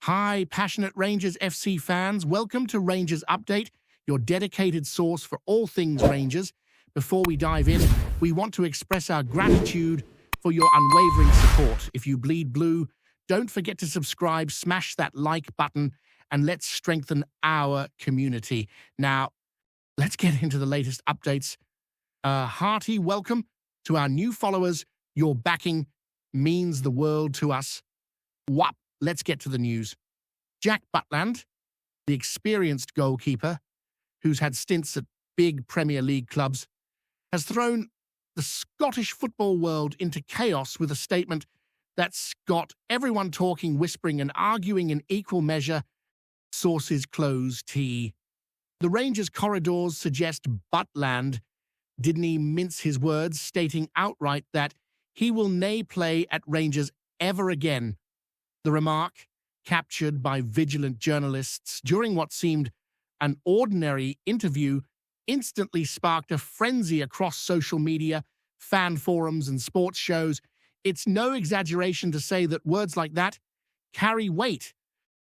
Hi, passionate Rangers FC fans. Welcome to Rangers Update, your dedicated source for all things Rangers. Before we dive in, we want to express our gratitude for your unwavering support. If you bleed blue, don't forget to subscribe, smash that like button, and let's strengthen our community. Now, let's get into the latest updates. A hearty welcome to our new followers. Your backing means the world to us. Whop! Let's get to the news. Jack Butland, the experienced goalkeeper, who's had stints at big Premier League clubs, has thrown the Scottish football world into chaos with a statement that's got everyone talking, whispering, and arguing in equal measure. Sources close T. The Rangers corridors suggest Butland didn't he mince his words, stating outright that he will nay play at Rangers ever again. The remark, captured by vigilant journalists during what seemed an ordinary interview, instantly sparked a frenzy across social media, fan forums, and sports shows. It's no exaggeration to say that words like that carry weight,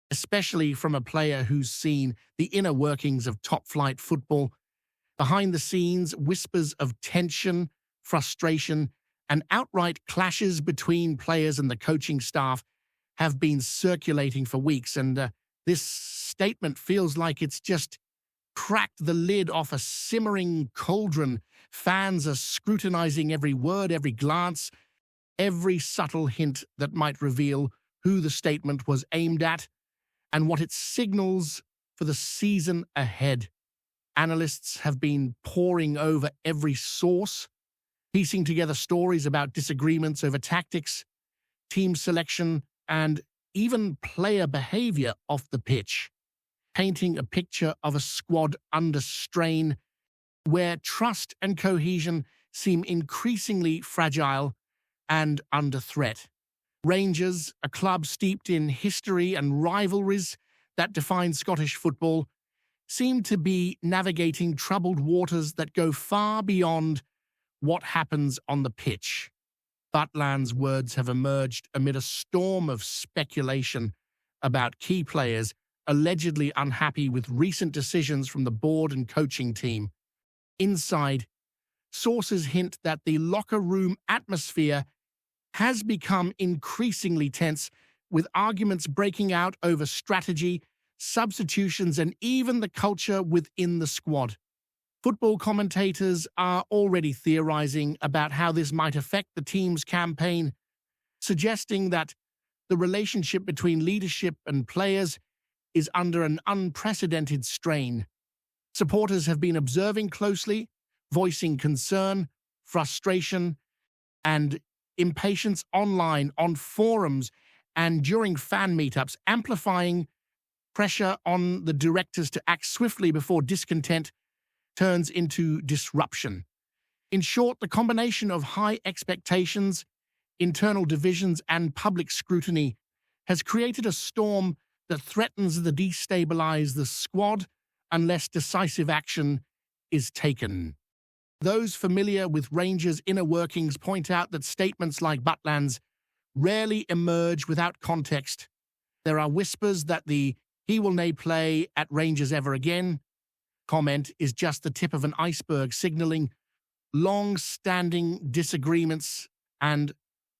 especially from a player who's seen the inner workings of top-flight football. Behind the scenes, whispers of tension, frustration, and outright clashes between players and the coaching staff have been circulating for weeks, and this statement feels like it's just cracked the lid off a simmering cauldron. Fans are scrutinizing every word, every glance, every subtle hint that might reveal who the statement was aimed at and what it signals for the season ahead. Analysts have been poring over every source, piecing together stories about disagreements over tactics, team selection, and even player behavior off the pitch, painting a picture of a squad under strain where trust and cohesion seem increasingly fragile and under threat. Rangers, a club steeped in history and rivalries that define Scottish football, seem to be navigating troubled waters that go far beyond what happens on the pitch. Butland's words have emerged amid a storm of speculation about key players allegedly unhappy with recent decisions from the board and coaching team. Inside, sources hint that the locker room atmosphere has become increasingly tense, with arguments breaking out over strategy, substitutions, and even the culture within the squad. Football commentators are already theorizing about how this might affect the team's campaign, suggesting that the relationship between leadership and players is under an unprecedented strain. Supporters have been observing closely, voicing concern, frustration, and impatience online, on forums, and during fan meetups, amplifying pressure on the directors to act swiftly before discontent turns into disruption. In short, the combination of high expectations, internal divisions, and public scrutiny has created a storm that threatens to destabilize the squad unless decisive action is taken. Those familiar with Rangers' inner workings point out that statements like Butland's rarely emerge without context. There are whispers that the "he will nay play at Rangers ever again" comment is just the tip of an iceberg, signaling long-standing disagreements and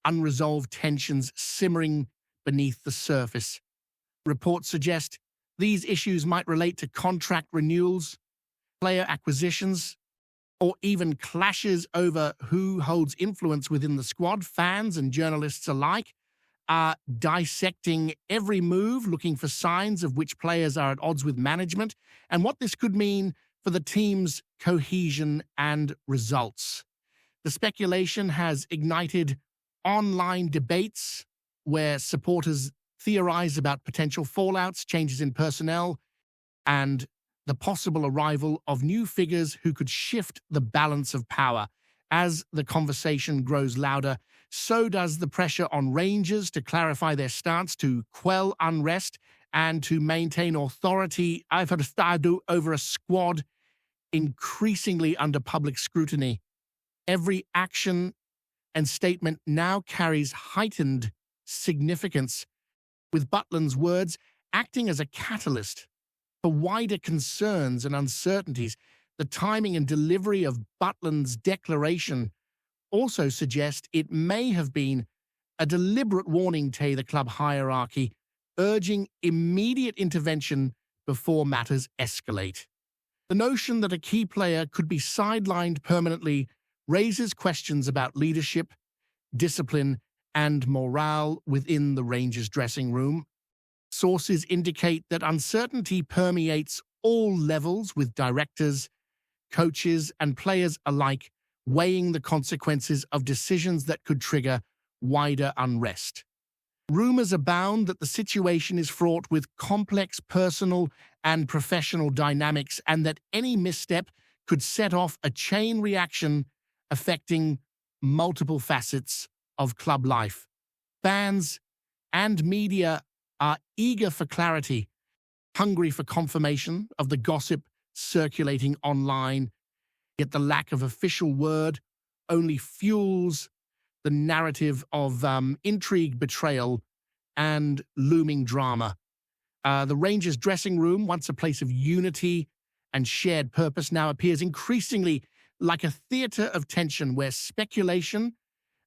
unresolved tensions simmering beneath the surface. Reports suggest these issues might relate to contract renewals, player acquisitions, or even clashes over who holds influence within the squad. Fans and journalists alike are dissecting every move, looking for signs of which players are at odds with management and what this could mean for the team's cohesion and results. The speculation has ignited online debates where supporters theorize about potential fallouts, changes in personnel, and the possible arrival of new figures who could shift the balance of power. As the conversation grows louder, so does the pressure on Rangers to clarify their stance, to quell unrest, and to maintain authority over a squad increasingly under public scrutiny. Every action and statement now carries heightened significance, with Butland's words acting as a catalyst for wider concerns and uncertainties. The timing and delivery of Butland's declaration also suggest it may have been a deliberate warning to the club hierarchy, urging immediate intervention before matters escalate. The notion that a key player could be sidelined permanently raises questions about leadership, discipline, and morale within the Rangers dressing room. Sources indicate that uncertainty permeates all levels, with directors, coaches, and players alike weighing the consequences of decisions that could trigger wider unrest. Rumors abound that the situation is fraught with complex personal and professional dynamics, and that any misstep could set off a chain reaction affecting multiple facets of club life. Fans and media are eager for clarity, hungry for confirmation of the gossip circulating online, yet the lack of official word only fuels the narrative of intrigue, betrayal, and looming drama. The Rangers dressing room, once a place of unity and shared purpose, now appears increasingly like a theater of tension where speculation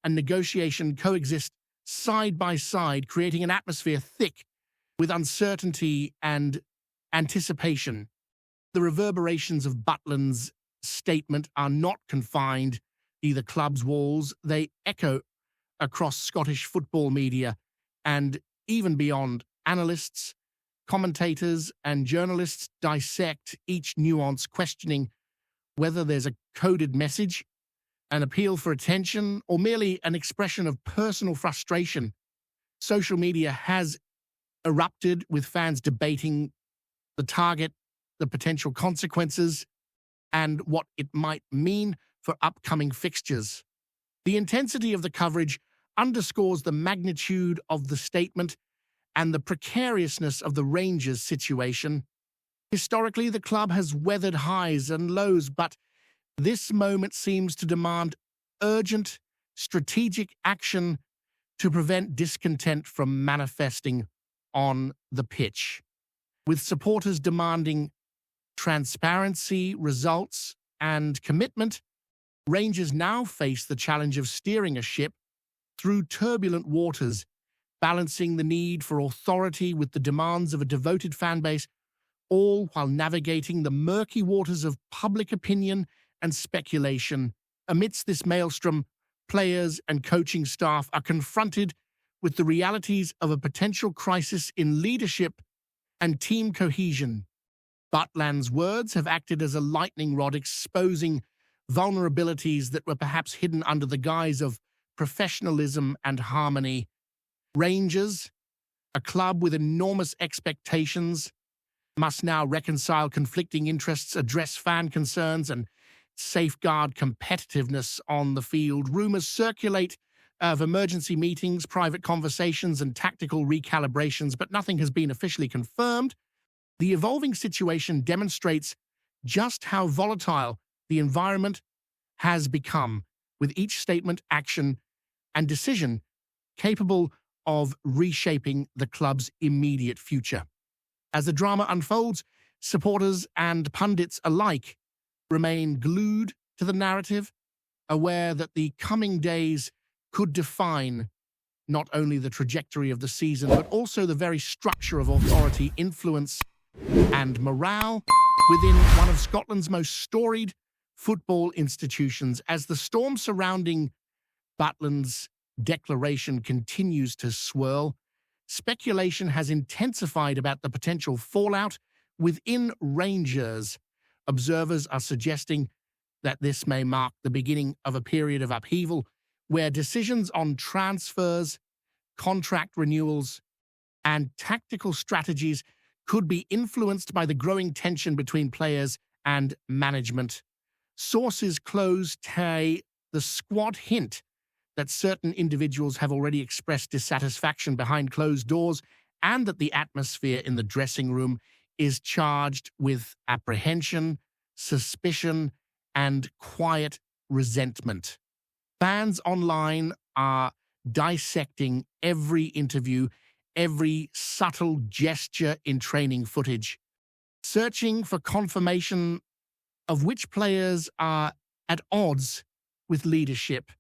and negotiation coexist side by side, creating an atmosphere thick with uncertainty and anticipation. The reverberations of Butland's statement are not confined to the club's walls. They echo across Scottish football media and even beyond. Analysts, commentators, and journalists dissect each nuance, questioning whether there's a coded message, an appeal for attention, or merely an expression of personal frustration. Social media has erupted, with fans debating the target, the potential consequences, and what it might mean for upcoming fixtures. The intensity of the coverage underscores the magnitude of the statement and the precariousness of the Rangers' situation. Historically, the club has weathered highs and lows, but this moment seems to demand urgent, strategic action to prevent discontent from manifesting on the pitch. With supporters demanding transparency, results, and commitment, Rangers now face the challenge of steering a ship through turbulent waters, balancing the need for authority with the demands of a devoted fan base, all while navigating the murky waters of public opinion and speculation. Amidst this maelstrom, players and coaching staff are confronted with the realities of a potential crisis in leadership and team cohesion. Butland's words have acted as a lightning rod, exposing vulnerabilities that were perhaps hidden under the guise of professionalism and harmony. Rangers, a club with enormous expectations, must now reconcile conflicting interests, address fan concerns, and safeguard competitiveness on the field. Rumors circulate of emergency meetings, private conversations, and tactical recalibrations, but nothing has been officially confirmed. The evolving situation demonstrates just how volatile the environment has become, with each statement, action, and decision capable of reshaping the club's immediate future. As the drama unfolds, supporters and pundits alike remain glued to the narrative, aware that the coming days could define not only the trajectory of the season, but also the very structure of authority, influence, and morale within one of Scotland's most storied football institutions. As the storm surrounding Butland's declaration continues to swirl, speculation has intensified about the potential fallout within Rangers. Observers are suggesting that this may mark the beginning of a period of upheaval where decisions on transfers, contract renewals, and tactical strategies could be influenced by the growing tension between players and management. Sources close to the squad hint that certain individuals have already expressed dissatisfaction behind closed doors, and that the atmosphere in the dressing room is charged with apprehension, suspicion, and quiet resentment. Fans online are dissecting every interview, every subtle gesture in training footage, searching for confirmation of which players are at odds with leadership.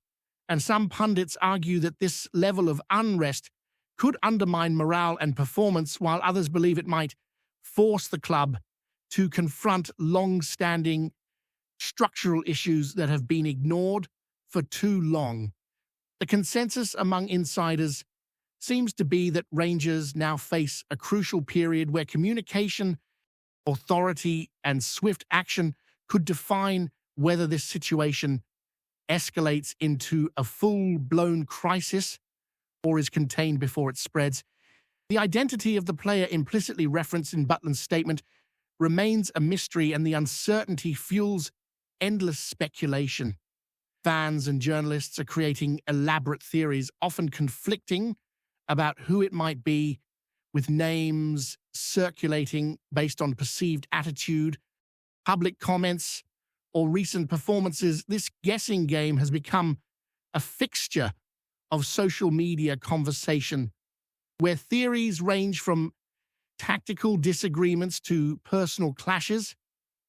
And some pundits argue that this level of unrest could undermine morale and performance, while others believe it might force the club to confront long-standing structural issues that have been ignored for too long. The consensus among insiders seems to be that Rangers now face a crucial period where communication, authority, and swift action could define whether this situation escalates into a full-blown crisis or is contained before it spreads. The identity of the player implicitly referenced in Butland's statement remains a mystery, and the uncertainty fuels endless speculation. Fans and journalists are creating elaborate theories, often conflicting about who it might be, with names circulating based on perceived attitude, public comments, or recent performances. This guessing game has become a fixture of social media conversation, where theories range from tactical disagreements to personal clashes.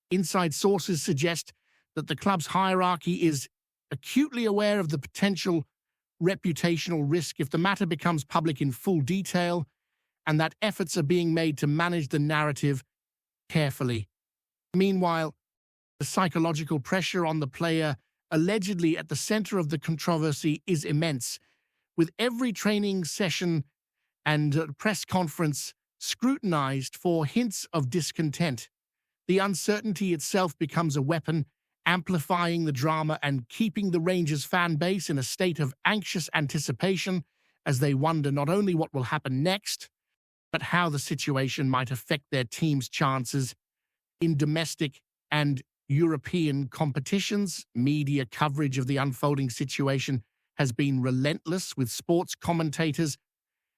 Inside sources suggest that the club's hierarchy is acutely aware of the potential reputational risk if the matter becomes public in full detail, and that efforts are being made to manage the narrative carefully. Meanwhile, the psychological pressure on the player, allegedly at the center of the controversy, is immense, with every training session and press conference scrutinized for hints of discontent. The uncertainty itself becomes a weapon, amplifying the drama and keeping the Rangers fan base in a state of anxious anticipation as they wonder not only what will happen next, but how the situation might affect their team's chances in domestic and European competitions. Media coverage of the unfolding situation has been relentless, with sports commentators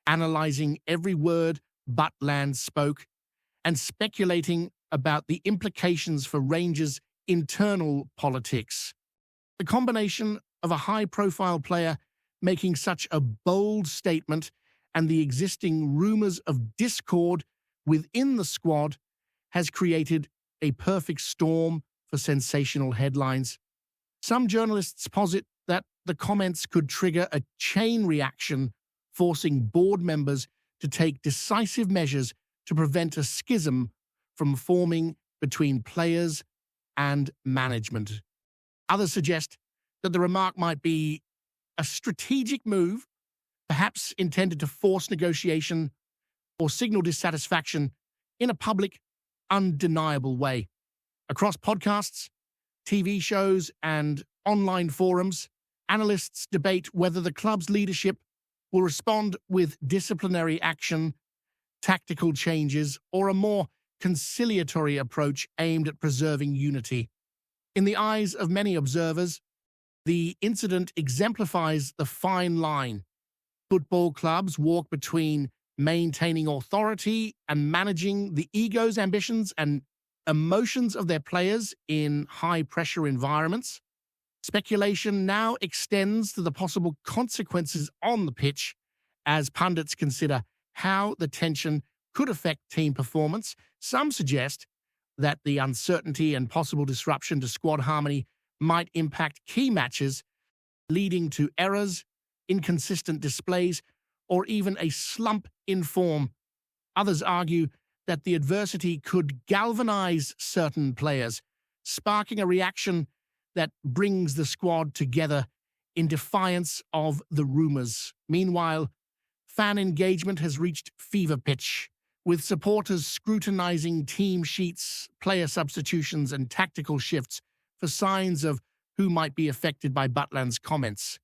analyzing every word Butland spoke and speculating about the implications for Rangers' internal politics. The combination of a high-profile player making such a bold statement and the existing rumors of discord within the squad has created a perfect storm for sensational headlines. Some journalists posit that the comments could trigger a chain reaction, forcing board members to take decisive measures to prevent a schism from forming between players and management. Others suggest that the remark might be a strategic move, perhaps intended to force negotiation or signal dissatisfaction in a public, undeniable way. Across podcasts, TV shows, and online forums, analysts debate whether the club's leadership will respond with disciplinary action, tactical changes, or a more conciliatory approach aimed at preserving unity. In the eyes of many observers, the incident exemplifies the fine line. Football clubs walk between maintaining authority and managing the egos, ambitions, and emotions of their players in high-pressure environments. Speculation now extends to the possible consequences on the pitch as pundits consider how the tension could affect team performance. Some suggest that the uncertainty and possible disruption to squad harmony might impact key matches, leading to errors, inconsistent displays, or even a slump in form. Others argue that the adversity could galvanize certain players, sparking a reaction that brings the squad together in defiance of the rumors. Meanwhile, fan engagement has reached fever pitch, with supporters scrutinizing team sheets, player substitutions, and tactical shifts for signs of who might be affected by Butland's comments.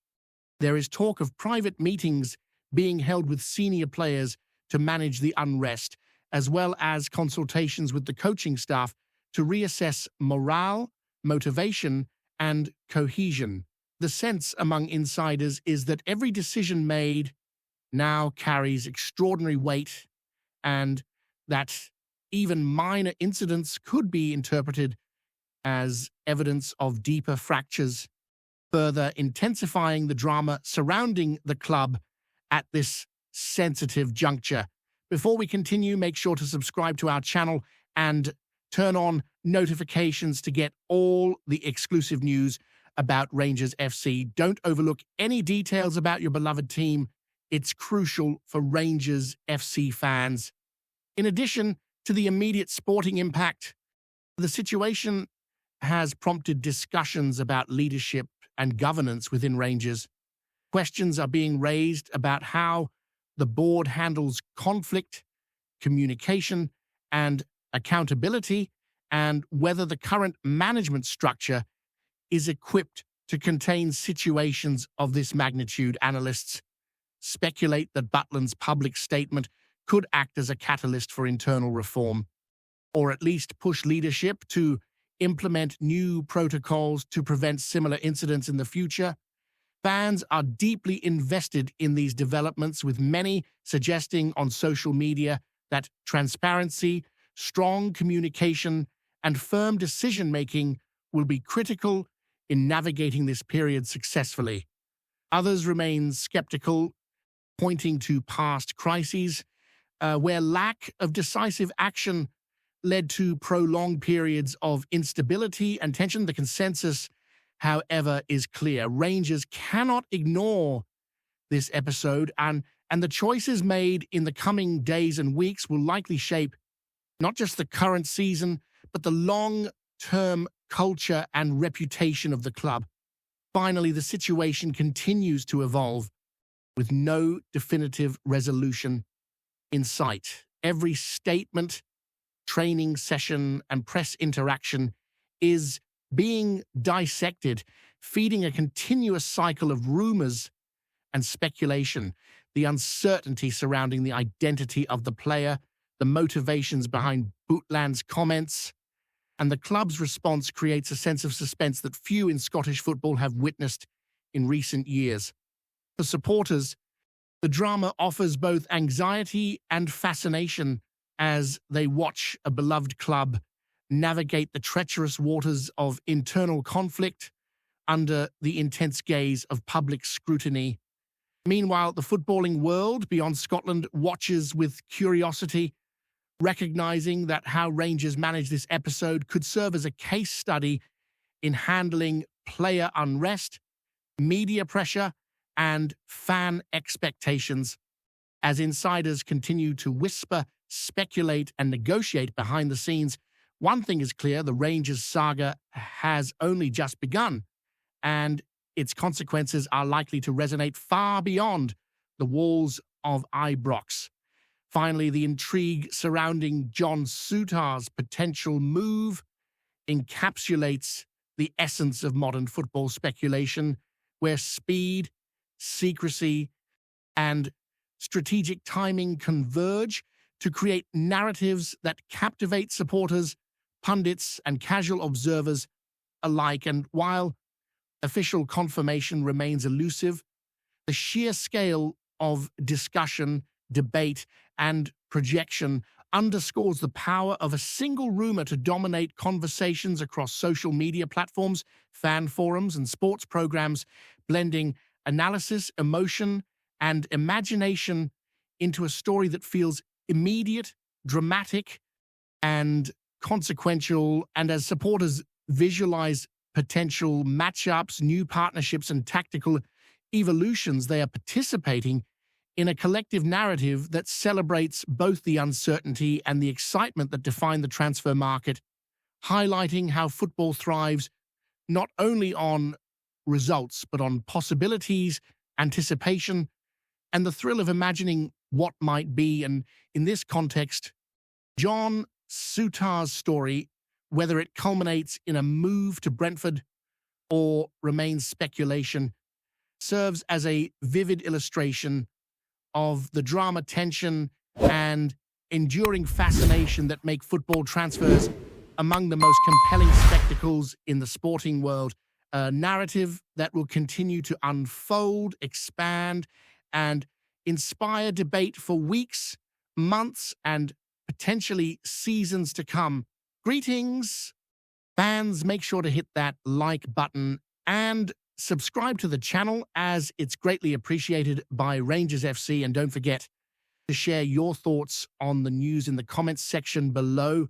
There is talk of private meetings being held with senior players to manage the unrest, as well as consultations with the coaching staff to reassess morale, motivation, and cohesion. The sense among insiders is that every decision made now carries extraordinary weight, and that even minor incidents could be interpreted as evidence of deeper fractures, further intensifying the drama surrounding the club at this sensitive juncture. Before we continue, make sure to subscribe to our channel and turn on notifications to get all the exclusive news about Rangers FC. Don't overlook any details about your beloved team. It's crucial for Rangers FC fans. In addition to the immediate sporting impact, the situation has prompted discussions about leadership and governance within Rangers. Questions are being raised about how the board handles conflict, communication, and accountability, and whether the current management structure is equipped to contain situations of this magnitude. Analysts speculate that Butland's public statement could act as a catalyst for internal reform, or at least push leadership to implement new protocols to prevent similar incidents in the future. Fans are deeply invested in these developments, with many suggesting on social media that transparency, strong communication, and firm decision-making will be critical in navigating this period successfully. Others remain skeptical, pointing to past crises where lack of decisive action led to prolonged periods of instability and tension. The consensus, however, is clear. Rangers cannot ignore this episode, and the choices made in the coming days and weeks will likely shape not just the current season, but the long-term culture and reputation of the club. Finally, the situation continues to evolve, with no definitive resolution in sight. Every statement, training session, and press interaction is being dissected, feeding a continuous cycle of rumors and speculation. The uncertainty surrounding the identity of the player, the motivations behind Butland's comments, and the club's response creates a sense of suspense that few in Scottish football have witnessed in recent years. For supporters, the drama offers both anxiety and fascination as they watch a beloved club navigate the treacherous waters of internal conflict under the intense gaze of public scrutiny. Meanwhile, the footballing world beyond Scotland watches with curiosity, recognizing that how Rangers manage this episode could serve as a case study in handling player unrest, media pressure, and fan expectations. As insiders continue to whisper, speculate, and negotiate behind the scenes, one thing is clear: the Rangers saga has only just begun, and its consequences are likely to resonate far beyond the walls of Ibrox. Finally, the intrigue surrounding John Souttar's potential move encapsulates the essence of modern football speculation, where speed, secrecy, and strategic timing converge to create narratives that captivate supporters, pundits, and casual observers alike. And while official confirmation remains elusive, the sheer scale of discussion, debate, and projection underscores the power of a single rumor to dominate conversations across social media platforms, fan forums, and sports programs, blending analysis, emotion, and imagination into a story that feels immediate, dramatic, and consequential. And as supporters visualize potential matchups, new partnerships, and tactical evolutions, they are participating in a collective narrative that celebrates both the uncertainty and the excitement that define the transfer market, highlighting how football thrives not only on results, but on possibilities, anticipation, and the thrill of imagining what might be. And in this context, John Souttar's story, whether it culminates in a move to Brentford or remains speculation, serves as a vivid illustration of the drama, tension, and enduring fascination that make football transfers among the most compelling spectacles in the sporting world. A narrative that will continue to unfold, expand, and inspire debate for weeks, months, and potentially seasons to come. Greetings, fans. Make sure to hit that like button and subscribe to the channel as it's greatly appreciated by Rangers FC, and don't forget to share your thoughts on the news in the comments section below.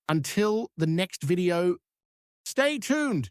Until the next video, stay tuned.